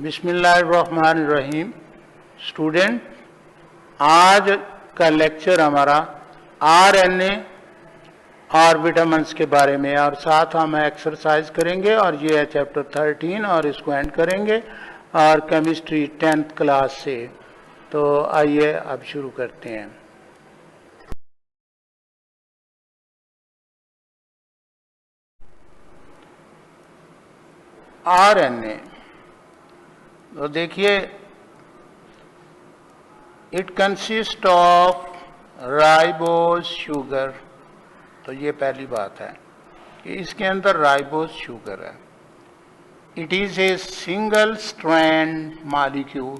बिस्मिल्लाहिर्रहमानिर्रहीम। स्टूडेंट, आज का लेक्चर हमारा आरएनए और विटामिन्स के बारे में, और साथ हम एक्सरसाइज करेंगे और ये है चैप्टर 13 और इसको एंड करेंगे और केमिस्ट्री 10th क्लास से। तो आइए अब शुरू करते हैं। आरएनए, तो देखिए, it consist of ribose sugar. तो ये पहली बात है कि इसके अंदर राइबोज शुगर है। It is a single strand molecule,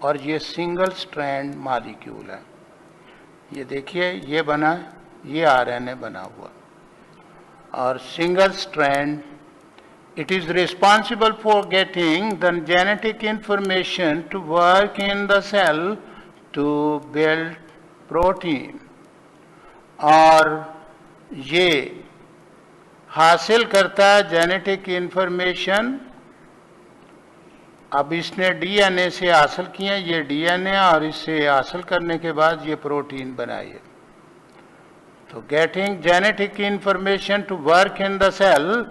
और ये सिंगल स्ट्रैंड मॉलिक्यूल है। ये देखिए, ये बना, ये आरएनए बना हुआ, और single strand. It is responsible for getting the genetic information to work in the cell to build protein. और ये हासिल करता है जेनेटिक इंफॉर्मेशन। अब इसने डीएनए से हासिल किया, ये डीएनए, और इससे हासिल करने के बाद ये प्रोटीन बनाई है। तो getting genetic information to work in the cell,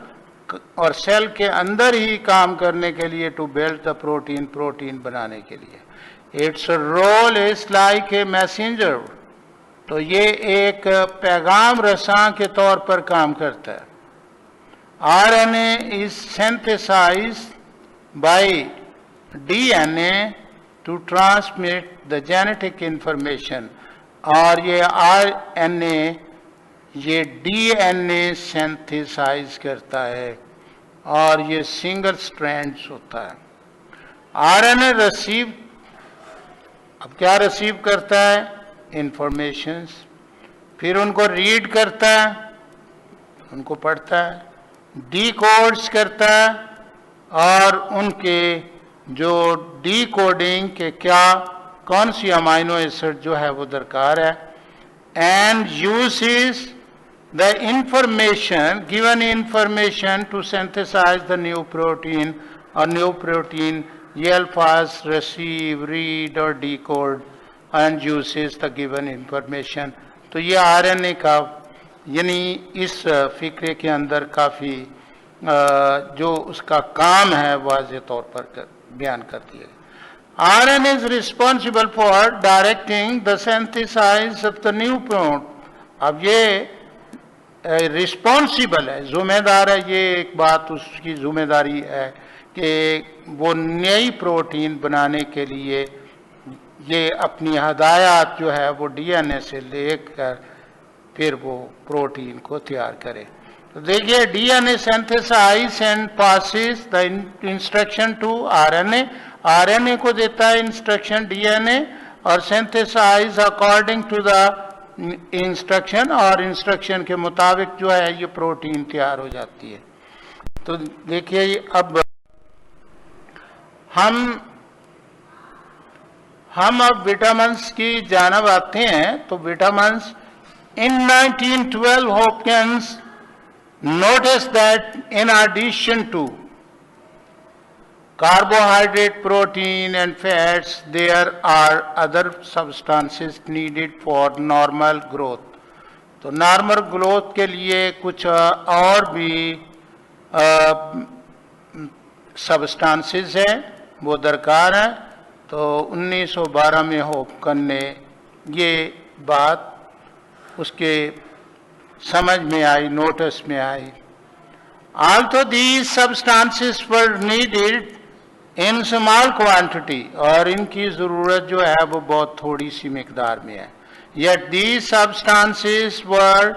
और सेल के अंदर ही काम करने के लिए, to build the protein, protein बनाने के लिए। It's role is like a messenger. तो ये एक पैगाम रसां के तौर पर काम करता है। RNA is synthesized by DNA to transmit the genetic information. और ये आरएनए ये डीएनए सिंथेसाइज करता है, और ये सिंगल स्ट्रैंड्स होता है। आरएनए रिसीव, अब क्या रिसीव करता है? इंफॉर्मेशंस, फिर उनको रीड करता है, उनको पढ़ता है, डीकोड्स करता है, और उनके जो डीकोडिंग के क्या, कौन सी अमाइनो एसिड जो है वो दरकार है, and uses the information, given information, to synthesize the new protein or new protein. ये अल्फाज receive, read और decode and uses the given information. तो ये आरएनए का, यानी इस फिक्रे के अंदर काफ़ी जो उसका काम है वाज़े तौर पर बयान कर दिया। RNA is responsible for directing the synthesis of the new protein. अब ये रिस्पॉन्सिबल है, जिम्मेदार है, ये एक बात उसकी जिम्मेदारी है कि वो नई प्रोटीन बनाने के लिए ये अपनी हदायत जो है वो डीएनए से लेकर फिर वो प्रोटीन को तैयार करे। तो देखिए, DNA synthesize and passes the instruction to RNA. RNA को देता है इंस्ट्रक्शन डीएनए, और synthesize according to the instruction, और इंस्ट्रक्शन के मुताबिक जो है ये प्रोटीन तैयार हो जाती है। तो देखिए, अब हम अब विटामिन्स की जानब आते हैं। तो vitamins, in 1912 Hopkins notice that in addition to carbohydrate, protein and fats, there are other substances needed for normal growth. तो नॉर्मल ग्रोथ के लिए कुछ और भी सब्सटेंसेस हैं, वो दरकार हैं। तो 1912 में हॉपकिन ने ये बात उसके समझ में आई, नोटिस में आई। Although these substances were needed in small quantity, और इनकी ज़रूरत जो है वो बहुत थोड़ी सी मिकदार में है। Yet these substances were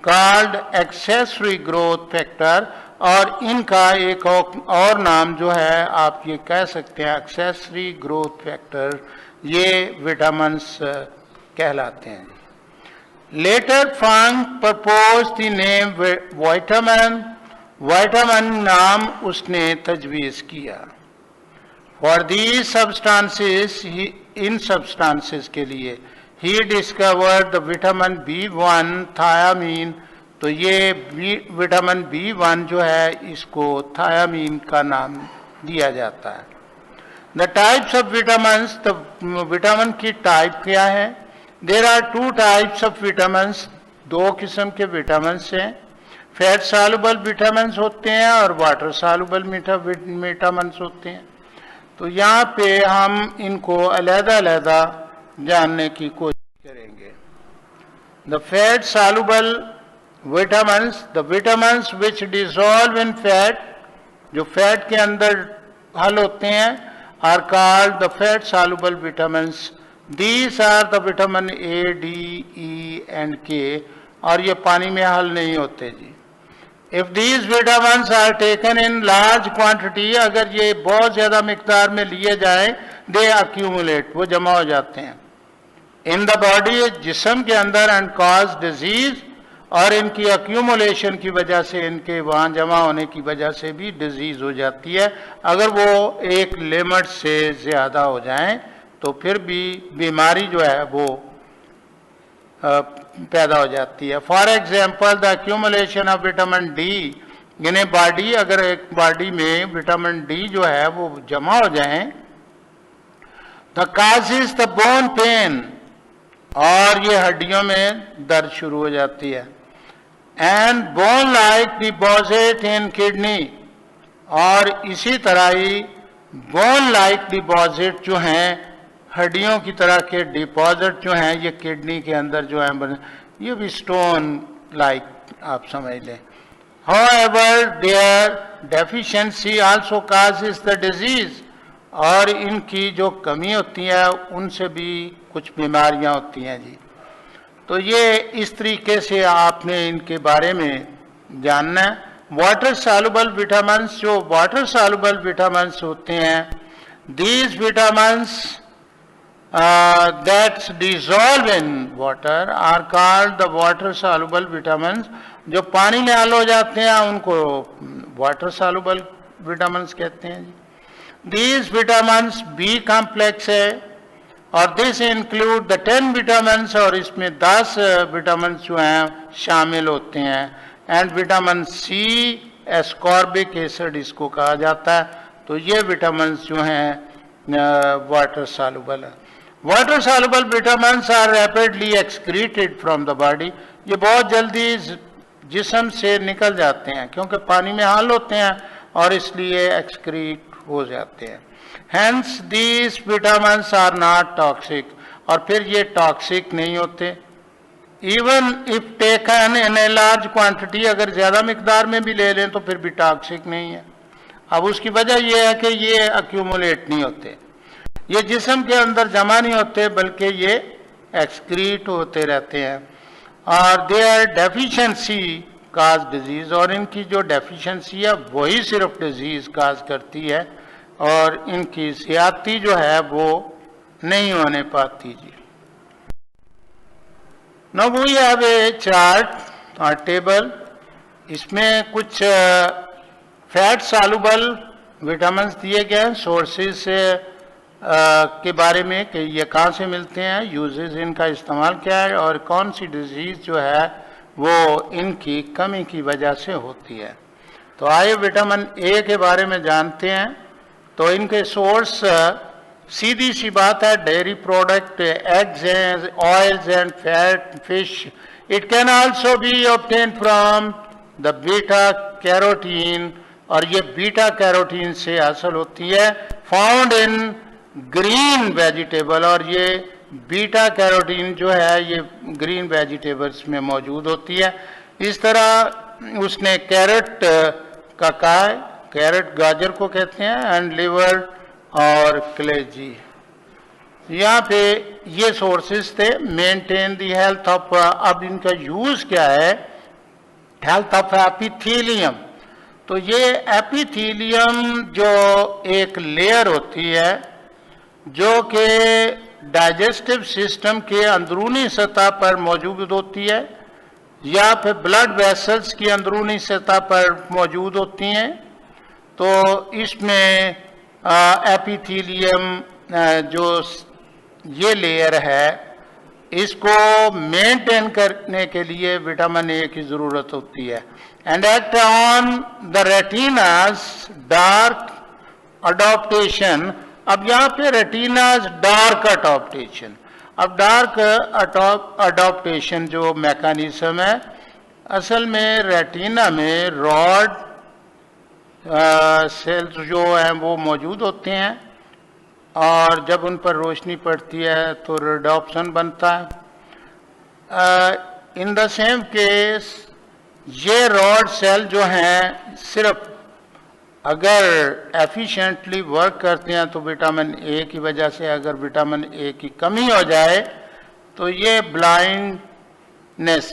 called accessory growth factor, और इनका एक और नाम जो है आप ये कह सकते हैं accessory growth factor, ये विटामिन्स कहलाते हैं। Later Frank proposed the name vitamin, vitamin नाम उसने तजवीज़ किया। For these substances, in substances के लिए, he discovered the vitamin B1 thiamine। तो ये विटामिन B1 जो है, इसको थायामीन का नाम दिया जाता है। द टाइप्स ऑफ विटामिन्स, तो विटामिन की टाइप क्या है? There are two types of vitamins, दो किस्म के विटामिन्स हैं। फैट सॉल्युबल विटामिन्स होते हैं और वाटर सॉल्युबल विटामिन्स होते हैं। तो यहाँ पे हम इनको अलग-अलग जानने की कोशिश करेंगे। The fat soluble vitamins, the vitamins which dissolve in fat, जो फैट के अंदर हल होते हैं, are called the fat soluble vitamins. These are the vitamin A, D, E and K, और ये पानी में हल नहीं होते जी। If these vitamins are taken in large quantity, अगर ये बहुत ज्यादा मिकदार में लिए जाए, दे अक्यूमुलेट, वो जमा हो जाते हैं इन द बॉडी, जिस्म के अंदर, एंड कॉज डिजीज, और इनकी अक्यूमुलेशन की वजह से, इनके वहां जमा होने की वजह से भी डिजीज हो जाती है। अगर वो एक लिमिट से ज्यादा हो जाए तो फिर भी बीमारी जो है वो पैदा हो जाती है। For example the accumulation of vitamin D in a body, अगर एक बॉडी में विटामिन डी जो है वो जमा हो जाए, the causes the bone pen, और ये हड्डियों में दर्द शुरू हो जाती है। And bone like deposit in kidney, और इसी तरह ही बोन लाइक डिपॉजिट जो हैं, हड्डियों की तरह के डिपॉजिट जो हैं, ये किडनी के अंदर जो है, ये भी स्टोन लाइक आप समझ लें। However there deficiency also causes the disease, और इनकी जो कमी होती है उनसे भी कुछ बीमारियां होती हैं जी। तो ये इस तरीके से आपने इनके बारे में जानना है। वाटर सॉल्युबल विटामिन्स, जो वाटर सॉल्युबल विटामिन्स होते हैं, these vitamins that dissolve in water are called the water soluble vitamins। जो पानी में हल हो जाते हैं उनको वाटर सॉल्युबल विटामिन्स कहते हैं जी। These vitamins B complex है, और दिस इंक्लूड द 10 विटामिन्स, और इसमें 10 विटामिन जो हैं शामिल होते हैं। And vitamin C ascorbic acid इसको कहा जाता है। तो ये विटामिन जो हैं वाटर सॉल्युबल है। Water soluble vitamins are rapidly excreted from the body, ये बहुत जल्दी जिस्म से निकल जाते हैं क्योंकि पानी में हल होते हैं और इसलिए एक्सक्रीट हो जाते हैं। Hence these vitamins are not toxic, और फिर ये टॉक्सिक नहीं होते। Even if taken in a large quantity, अगर ज्यादा मिकदार में भी ले लें तो फिर भी टॉक्सिक नहीं है। अब उसकी वजह यह है कि ये अक्यूमुलेट नहीं होते, ये जिस्म के अंदर जमा नहीं होते, बल्कि ये एक्सक्रीट होते रहते हैं। और देयर डेफिशिएंसी काज डिजीज, और इनकी जो डेफिशिएंसी है वही सिर्फ डिजीज काज करती है, और इनकी ज्यादती जो है वो नहीं होने पाती जी। Now we have a chart और टेबल, इसमें कुछ फैट सॉल्युबल विटामिन्स दिए गए हैं, सोर्सेज से के बारे में कि ये कहाँ से मिलते हैं, यूजेस इनका इस्तेमाल क्या है, और कौन सी डिजीज जो है वो इनकी कमी की वजह से होती है। तो आइए विटामिन ए के बारे में जानते हैं। तो इनके सोर्स सीधी सी बात है, dairy product, eggs and oils and fat, fish. It can also be obtain from the beta carotene, और ये बीटा कैरोटीन से हासिल होती है। फाउंड इन ग्रीन वेजिटेबल, और ये बीटा कैरोटीन जो है ये ग्रीन वेजिटेबल्स में मौजूद होती है। इस तरह उसने कैरेट का कहा है, कैरेट गाजर को कहते हैं, एंड लिवर और कलेजी। यहाँ पे ये सोर्सेज थे। मेंटेन दी हेल्थ ऑफ, अब इनका यूज क्या है, हेल्थ ऑफ एपिथेलियम। तो ये एपिथेलियम जो एक लेयर होती है जो कि डाइजेस्टिव सिस्टम के अंदरूनी सतह पर मौजूद होती है, या फिर ब्लड वेसल्स की अंदरूनी सतह पर मौजूद होती हैं। तो इसमें एपिथेलियम जो ये लेयर है, इसको मेंटेन करने के लिए विटामिन ए की जरूरत होती है। And act on the retina's dark adaptation, अब यहाँ पे रेटिनाज डार्क अडॉप्टेशन, अब डार्क अडॉप्टेशन जो मैकेनिज्म है, असल में रेटिना में रॉड सेल्स जो हैं वो मौजूद होते हैं और जब उन पर रोशनी पड़ती है तो रेडॉप्शन बनता है। इन द सेम केस ये रॉड सेल जो हैं सिर्फ अगर एफिशिएंटली वर्क करते हैं तो विटामिन ए की वजह से, अगर विटामिन ए की कमी हो जाए तो ये ब्लाइंडनेस,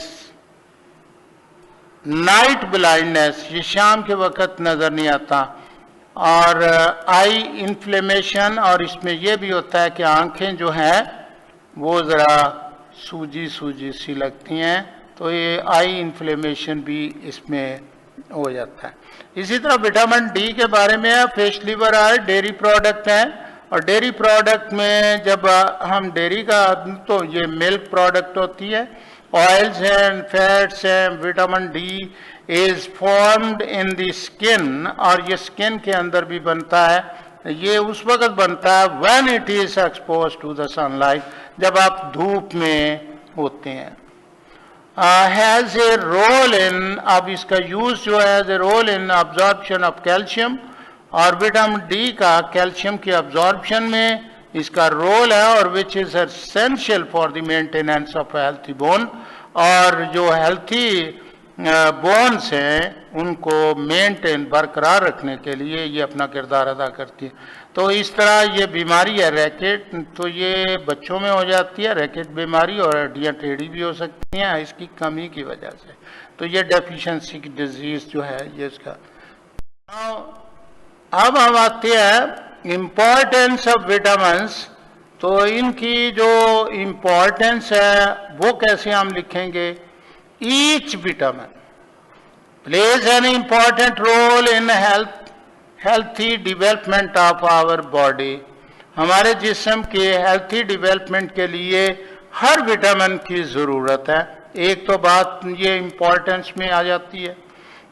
नाइट ब्लाइंडनेस, ये शाम के वक्त नज़र नहीं आता, और आई इन्फ्लेमेशन, और इसमें यह भी होता है कि आंखें जो हैं वो ज़रा सूजी सूजी सी लगती हैं, तो ये आई इन्फ्लेमेशन भी इसमें हो जाता है। इसी तरह विटामिन डी के बारे में है, फिश लिवर है, डेयरी प्रोडक्ट हैं, और डेयरी प्रोडक्ट में जब हम डेयरी का तो ये मिल्क प्रोडक्ट होती है, ऑयल्स हैं, फैट्स हैं, vitamin D is formed in the skin, और ये स्किन के अंदर भी बनता है, ये उस वक्त बनता है when it is expose to the sunlight, जब आप धूप में होते हैं। हैज़ ए रोल इन, अब इसका यूज जो है as a role in absorption of calcium, और विटामिन डी का कैल्शियम की अब्जॉर्प्शन में इसका रोल है, और which is essential for the maintenance of healthy bone, और जो हेल्थी बोन्स हैं उनको मेंटेन बरकरार रखने के लिए ये अपना किरदार अदा करती है। तो इस तरह ये बीमारी है रैकेट, तो ये बच्चों में हो जाती है रैकेट बीमारी, और हड्डियाँ टेढ़ी भी हो सकती हैं इसकी कमी की वजह से, तो ये डेफिशिएंसी की डिजीज जो है ये इसका। अब हम आते हैं इम्पोर्टेंस ऑफ विटामिन्स, तो इनकी जो इम्पोर्टेंस है वो कैसे हम लिखेंगे। Each vitamin plays an important role in healthy development of our body, हमारे जिस्म के हेल्थी डेवलपमेंट के लिए हर विटामिन की ज़रूरत है। एक तो बात ये इम्पोर्टेंस में आ जाती है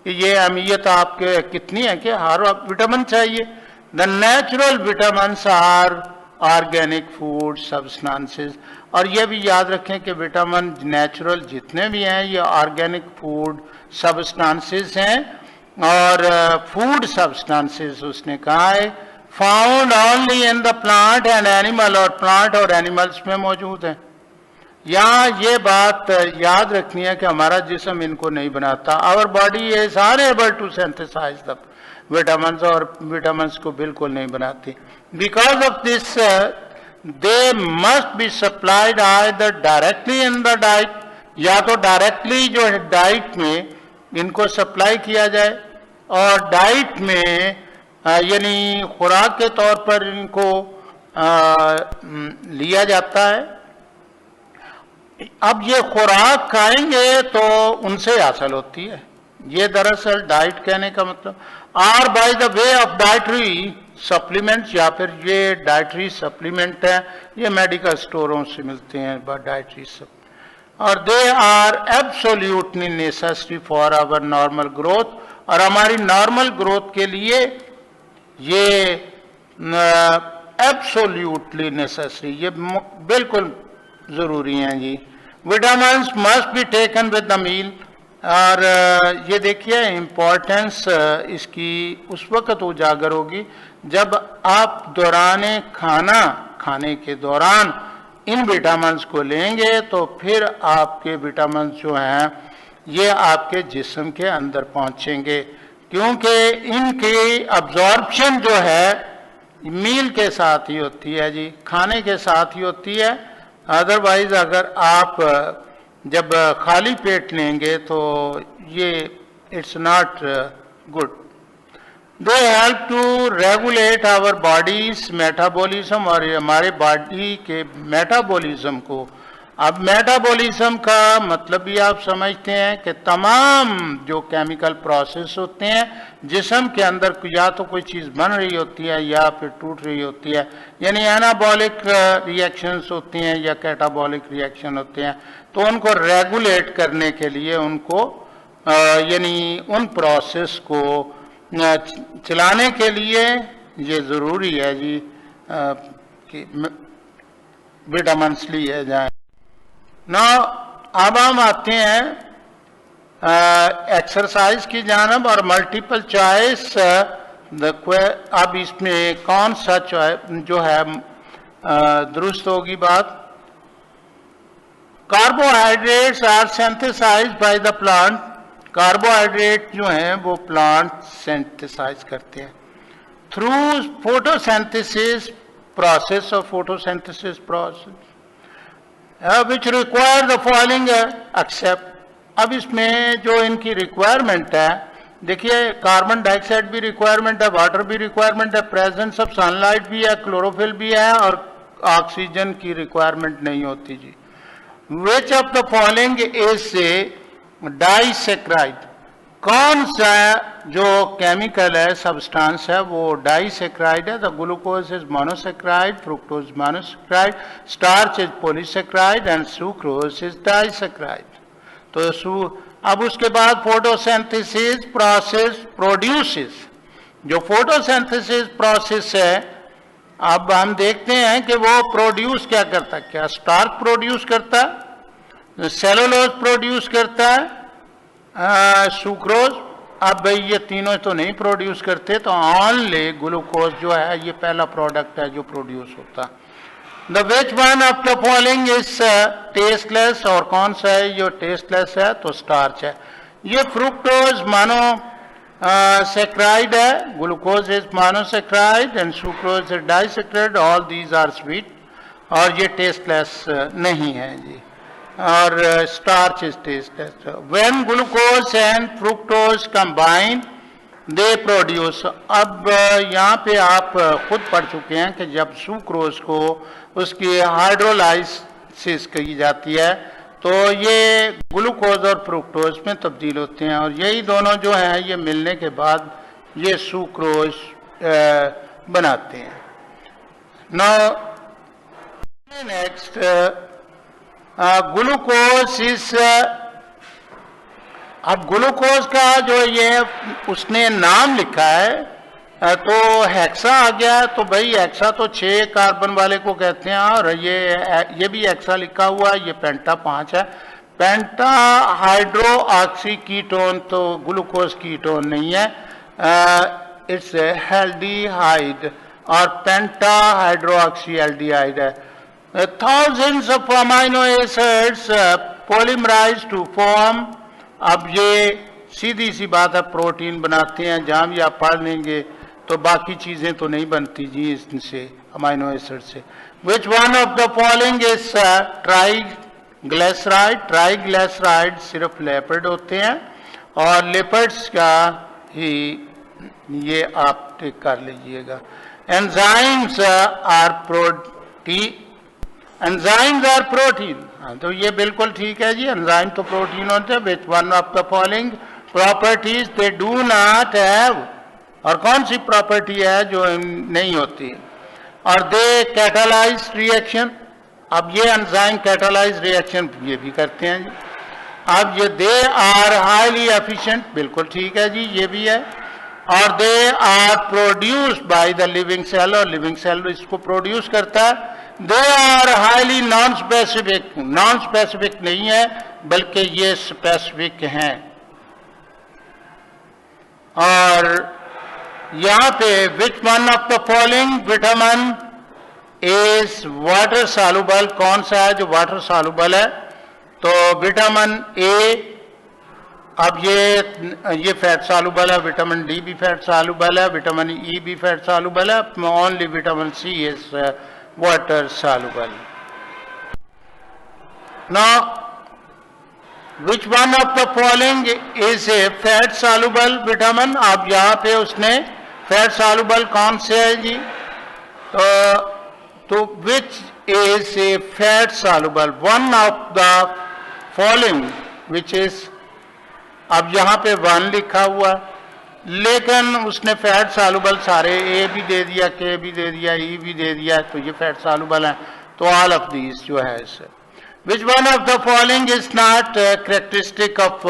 कि ये अहमियत आपके कितनी है कि हर विटामिन चाहिए। The natural vitamins are organic food substances, और ये भी याद रखें कि विटामिन नेचुरल जितने भी हैं ये ऑर्गेनिक फूड सब्सटेंसेस हैं, और फूड सब्सटेंसेस उसने कहा है found only in the plant and animal, और प्लांट और एनिमल्स में मौजूद हैं। यहाँ ये बात याद रखनी है कि हमारा जिस्म इनको नहीं बनाता, our body is unable to synthesize the vitamins, और विटामिन्स को बिल्कुल नहीं बनाती। Because of this they must be supplied either directly in the diet, या तो डायरेक्टली जो है डाइट में इनको सप्लाई किया जाए, और डाइट में यानी खुराक के तौर पर इनको लिया जाता है। अब ये खुराक खाएंगे तो उनसे हासिल होती है, ये दरअसल डाइट कहने का मतलब, or by the way of dietary supplements, या फिर ये डाइटरी सप्लीमेंट है, ये मेडिकल स्टोरों से मिलते हैं डाइटरी सप्लीमेंट, और they are absolutely necessary for our normal growth, और हमारी नॉर्मल ग्रोथ के लिए ये एब्सोल्यूटली नेसेसरी, ये बिल्कुल ज़रूरी हैं जी। Vitamins must be taken with the meal, और ये देखिए इम्पोर्टेंस इसकी उस वक्त उजागर होगी जब आप दौरान खाने के दौरान इन विटामिन्स को लेंगे, तो फिर आपके विटामिन्स जो हैं ये आपके जिस्म के अंदर पहुंचेंगे, क्योंकि इनकी अब्जॉर्प्शन जो है मील के साथ ही होती है जी, खाने के साथ ही होती है। अदरवाइज अगर आप जब खाली पेट लेंगे तो ये it's not good. They help to regulate our body's metabolism, और ये हमारे बॉडी के मेटाबॉलिज्म को, अब मेटाबॉलिज्म का मतलब भी आप समझते हैं कि तमाम जो केमिकल प्रोसेस होते हैं जिस्म के अंदर, या तो कोई चीज़ बन रही होती है या फिर टूट रही होती है, यानी एनाबॉलिक रिएक्शंस होती हैं या कैटाबॉलिक रिएक्शन होते हैं, तो उनको रेगुलेट करने के लिए उनको यानी उन प्रोसेस को चलाने के लिए ये ज़रूरी है जी कि विटामिन्स लिए जाएं। ना अब हम आते हैं एक्सरसाइज की जानब और मल्टीपल चॉइस। अब इसमें कौन सा जो है दुरुस्त होगी बात। Carbohydrates are synthesized by the plant. Carbohydrate जो हैं वो प्लांट सिंथेसाइज करते हैं थ्रू फोटोसिंथेसिस प्रोसेस और photosynthesis process which require the following except. अब इसमें जो इनकी रिक्वायरमेंट है, देखिए कार्बन डाइऑक्साइड भी रिक्वायरमेंट है, वाटर भी रिक्वायरमेंट है, प्रेजेंस ऑफ सनलाइट भी है, क्लोरोफिल भी है, और ऑक्सीजन की रिक्वायरमेंट नहीं होती जी। Which of the following is disaccharide. कौन सा जो केमिकल है, सब्सटेंस है, वो डाइसेक्राइड है। The glucose is monosaccharide, fructose monosaccharide, starch is polysaccharide and sucrose is disaccharide. तो अब उसके बाद फोटोसिंथेसिस प्रोसेस प्रोड्यूसेस। जो फोटोसिंथेसिस प्रोसेस है, अब हम देखते हैं कि वो प्रोड्यूस क्या करता है। क्या स्टार्च प्रोड्यूस करता है, सेलुलोज प्रोड्यूस करता है, सुक्रोज। अब भाई ये तीनों तो नहीं प्रोड्यूस करते, तो ओनली ग्लूकोज जो है ये पहला प्रोडक्ट है जो प्रोड्यूस होता है। The which one of the following is tasteless. और कौन सा है जो टेस्टलेस है, तो स्टार्च है। ये फ्रुक्टोज मोनो सेक्राइड है, glucose is monosaccharide and sucrose is disaccharide. All these are sweet, और ये टेस्टलेस नहीं है जी। और starch is tasteless. When glucose and fructose combine they produce. अब यहाँ पे आप खुद पढ़ चुके हैं कि जब सुक्रोज को उसकी हाइड्रोलाइसिस की जाती है तो ये ग्लूकोज और फ्रुक्टोज में तब्दील होते हैं, और यही दोनों जो हैं ये मिलने के बाद ये सुक्रोज बनाते हैं। Now next glucose is. अब ग्लूकोज का जो ये उसने नाम लिखा है तो हेक्सा आ गया। तो भाई हेक्सा तो 6 कार्बन वाले को कहते हैं, और ये भी हेक्सा लिखा हुआ है। ये पेंटा 5 है। पेंटा हाइड्रो ऑक्सी कीटोन, तो ग्लूकोज कीटोन नहीं है, इट्स एल्डिहाइड, और पेंटा हाइड्रो ऑक्सी एल्डिहाइड है। Thousands of amino acids polymerize to form. अब ये सीधी सी बात है, प्रोटीन बनाते हैं। जहाँ भी आप पढ़ लेंगे तो बाकी चीजें तो नहीं बनती जी इनसे, अमाइनो एसिड से। विच one of the following is triglyceride. Triglyceride सिर्फ लिपिड होते हैं, और लिपिड्स का ही ये आप टिक कर लीजिएगा। Enzymes are protein. Enzymes are protein, हाँ तो ये बिल्कुल ठीक है जी, एंजाइम तो प्रोटीन होते हैं। विच one of the following properties they do not have. और कौन सी प्रॉपर्टी है जो नहीं होती। और दे कैटालाइज रिएक्शन। अब ये एंजाइम कैटालाइज रिएक्शन ये भी करते हैं जी। अब ये दे आर हाईली एफिशिएंट, बिल्कुल ठीक है जी, ये भी है। और they are produced by the living cell, और लिविंग सेल इसको प्रोड्यूस करता है। They are highly non specific. Non specific नहीं है बल्कि ये स्पेसिफिक हैं। और यहां पे which one of the following vitamin is water soluble. कौन सा है जो वाटर सॉल्युबल है, तो विटामिन ए। अब ये फैट सॉल्युबल है, विटामिन डी भी फैट सॉल्युबल है, विटामिन ई भी फैट सॉल्युबल है। Only vitamin C is water soluble. Now, which one of the following is a fat soluble vitamin? अब यहाँ पे उसने fat soluble कौन से है जी, तो which is a fat soluble? One of the following which is, अब यहाँ पे 1 लिखा हुआ, लेकिन उसने फैट सॉल्युबल सारे ए भी दे दिया, के भी दे दिया, ई भी दे दिया, तो ये फैट सॉल्युबल है। तो ऑल ऑफ दीज जो है इसे। विच one of the following is not characteristic of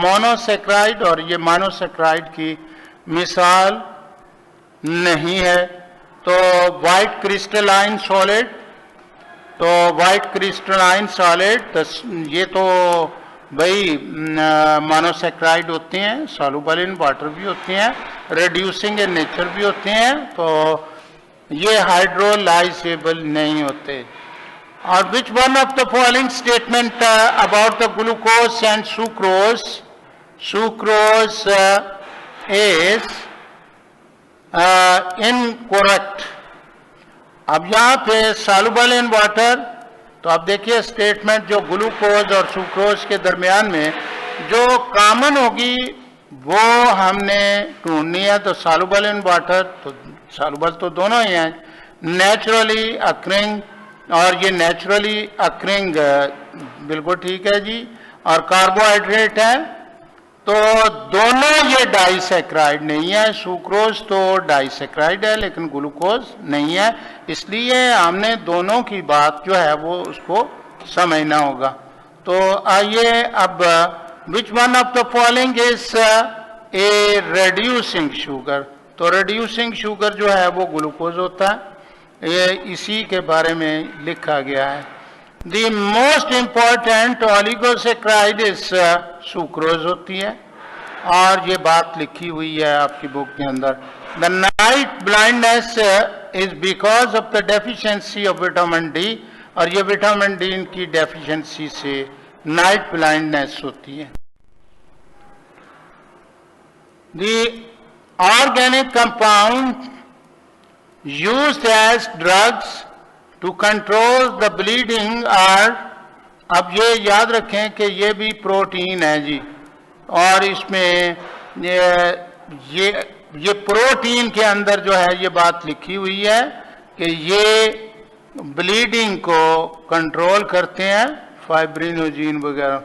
monosaccharide. और ये मोनोसेक्राइड की मिसाल नहीं है। तो वाइट क्रिस्टलाइन सॉलिड, तो वाइट क्रिस्टलाइन सॉलिड, तो ये तो भाई मोनोसेक्राइड होते हैं, सॉल्युबल इन वाटर भी होते हैं, रिड्यूसिंग इन नेचर भी होते हैं, तो ये हाइड्रोलाइजेबल नहीं होते। और विच one of the following statement about the glucose and sucrose, sucrose is incorrect. अब यहाँ पे सॉल्युबल इन वाटर, तो अब देखिए स्टेटमेंट जो ग्लूकोज और सुक्रोज के दरमियान में जो कॉमन होगी वो हमने ढूंढनी है। तो सॉल्युबल इन वाटर, तो सॉल्युबल तो दोनों ही हैं, नेचुरली अक्रिंग, और ये नेचुरली अक्रिंग बिल्कुल ठीक है जी, और कार्बोहाइड्रेट है, तो दोनों ये डाइसेक्राइड नहीं है। सुक्रोज तो डाइसेक्राइड है लेकिन ग्लूकोज नहीं है, इसलिए हमने दोनों की बात जो है वो उसको समझना होगा। तो आइए अब विच one of the following is a reducing sugar, तो रिड्यूसिंग शुगर जो है वो ग्लूकोज होता है, ये इसी के बारे में लिखा गया है। The most important oligosaccharide is sucrose होती है, और ये बात लिखी हुई है आपकी बुक के अंदर। The night blindness is because of the deficiency of vitamin D, और ये विटामिन डी की डेफिशिएंसी से नाइट ब्लाइंडनेस होती है। The organic compound used as drugs to control the bleeding are, अब ये याद रखें कि ये भी प्रोटीन है जी, और इसमें ये प्रोटीन के अंदर जो है ये बात लिखी हुई है कि ये ब्लीडिंग को कंट्रोल करते हैं, फाइब्रिनोजिन वगैरह।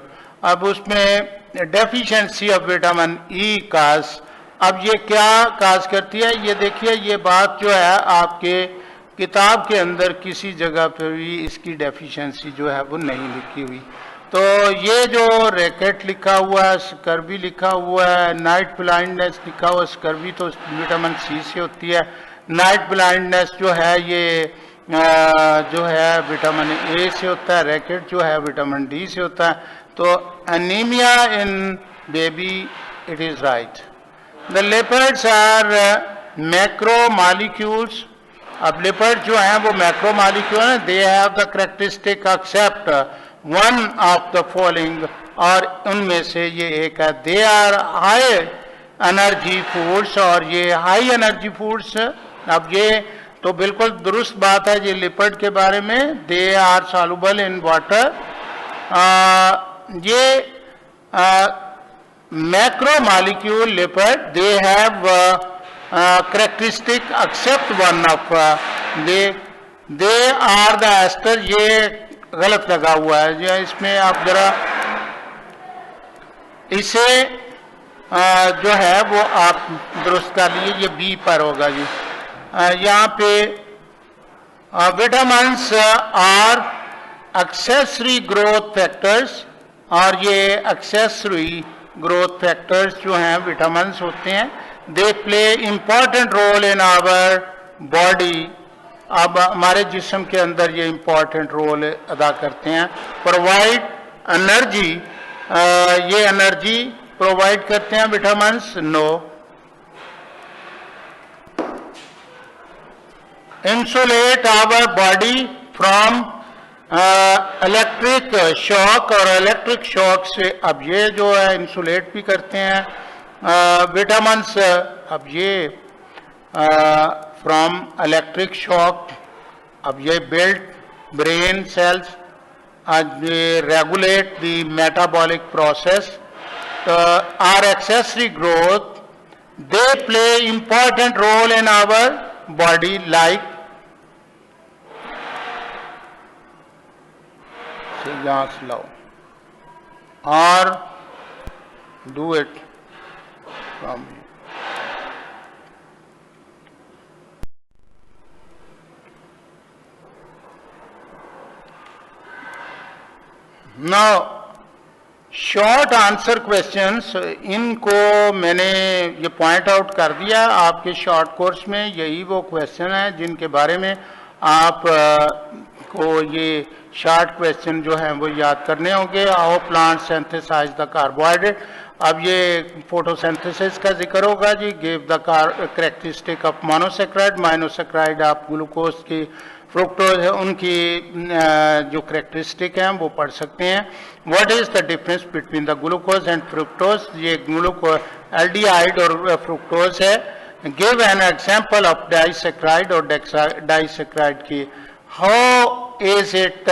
अब उसमें डेफिशिएंसी ऑफ विटामिन ई काज, अब ये क्या काज करती है, ये देखिए ये बात जो है आपके किताब के अंदर किसी जगह पर भी इसकी डेफिशिएंसी जो है वो नहीं लिखी हुई। तो ये जो रैकेट लिखा हुआ है, स्कर्वी लिखा हुआ है, नाइट ब्लाइंडनेस लिखा हुआ है, स्कर्वी तो विटामिन सी से होती है, नाइट ब्लाइंडनेस जो है ये जो है विटामिन ए से होता है, रैकेट जो है विटामिन डी से होता है। तो anaemia in baby, it is right. The lipids are macromolecules, अब लिपिड जो हैं वो मैक्रोमॉलिक्यूल हैं, they have the characteristic except one of the following, और उनमें से ये एक है। They are high energy foods, और ये हाई एनर्जी फूड्स। अब ये तो बिल्कुल दुरुस्त बात है ये लिपिड के बारे में, they are soluble in water. ये macromolecule lipid, they have characteristic except one of they are the ester, ये गलत लगा हुआ है जो इसमें, आप जरा इसे जो है वो आप दुरुस्त कर लीजिए, ये बी पर होगा जी। यहाँ पे vitamins are accessory growth factors, और ये एक्सेसरी ग्रोथ फैक्टर्स जो हैं विटामिन्स होते हैं, they play important role in our body, अब हमारे जिस्म के अंदर ये इम्पॉर्टेंट रोल अदा करते हैं। प्रोवाइड एनर्जी, ये एनर्जी प्रोवाइड करते हैं vitamins, no. Insulate our body from electric shock, और इलेक्ट्रिक शॉक से अब ये जो है इंसुलेट भी करते हैं विटामिन्स, अब ये फ्रॉम इलेक्ट्रिक शॉक। अब ये बिल्ड ब्रेन सेल्स, ये regulate the metabolic process, are accessory growth, they play important role in our body like, यहाँ से लाओ, और do it from now. Short answer questions, इनको मैंने ये पॉइंट आउट कर दिया। आपके शॉर्ट कोर्स में यही वो क्वेश्चन है जिनके बारे में आप को ये शॉर्ट क्वेश्चन जो हैं वो याद करने होंगे। How plant synthesize the carbohydrate, अब ये फोटोसिंथेसिस का जिक्र होगा जी। Give the characteristic of monosaccharide, monosaccharide आप ग्लूकोज की, फ्रुक्टोज है उनकी जो करेक्टरिस्टिक हैं वो पढ़ सकते हैं। What is the difference between the glucose and fructose, ये ग्लूको एल्डिहाइड और फ्रुक्टोज है। Give an example of disaccharide और डाइसेक्राइड की। How is it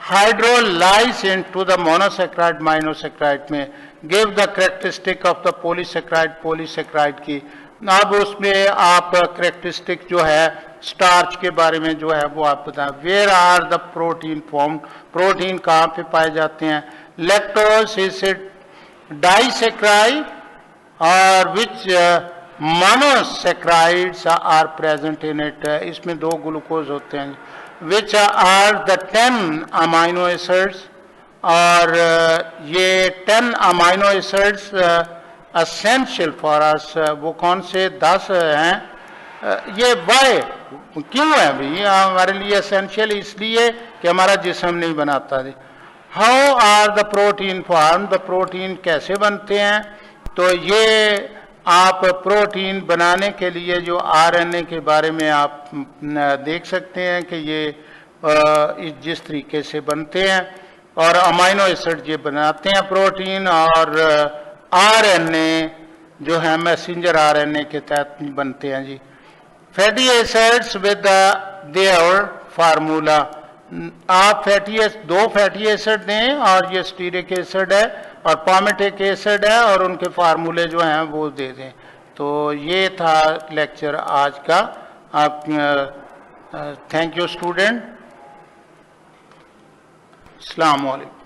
hydrolyze into the monosaccharide monosaccharide में। Give the characteristic of the polysaccharide, polysaccharide की। अब उसमें आप करेक्टरिस्टिक जो है स्टार्च के बारे में जो है वो आप बताएं। Where are the protein form, protein कहाँ पे पाए जाते हैं। लैक्टोज इज इट डाइसेक्राइड और which monosaccharides are present in it, इसमें 2 ग्लूकोज होते हैं। Which are the 10 amino acids, और ये 10 amino acids essential for us, वो कौन से 10 हैं। ये वाई क्यों है भाई हमारे लिए असेंशियल, इसलिए कि हमारा जिस्म नहीं बनाता। How are the protein form, the protein कैसे बनते हैं। तो ये आप प्रोटीन बनाने के लिए जो आरएनए के बारे में आप देख सकते हैं कि ये जिस तरीके से बनते हैं, और अमाइनो एसिड ये बनाते हैं प्रोटीन, और आरएनए जो है मैसेंजर आरएनए के तहत बनते हैं जी। Fatty acids with their formula, आप दो फैटी एसिड दें और ये स्टीरिक एसिड है और पामेटिक एसिड है, और उनके फार्मूले जो हैं वो दे दें। तो ये था लेक्चर आज का। आप थैंक यू स्टूडेंट। अस्सलाम वालेकुम।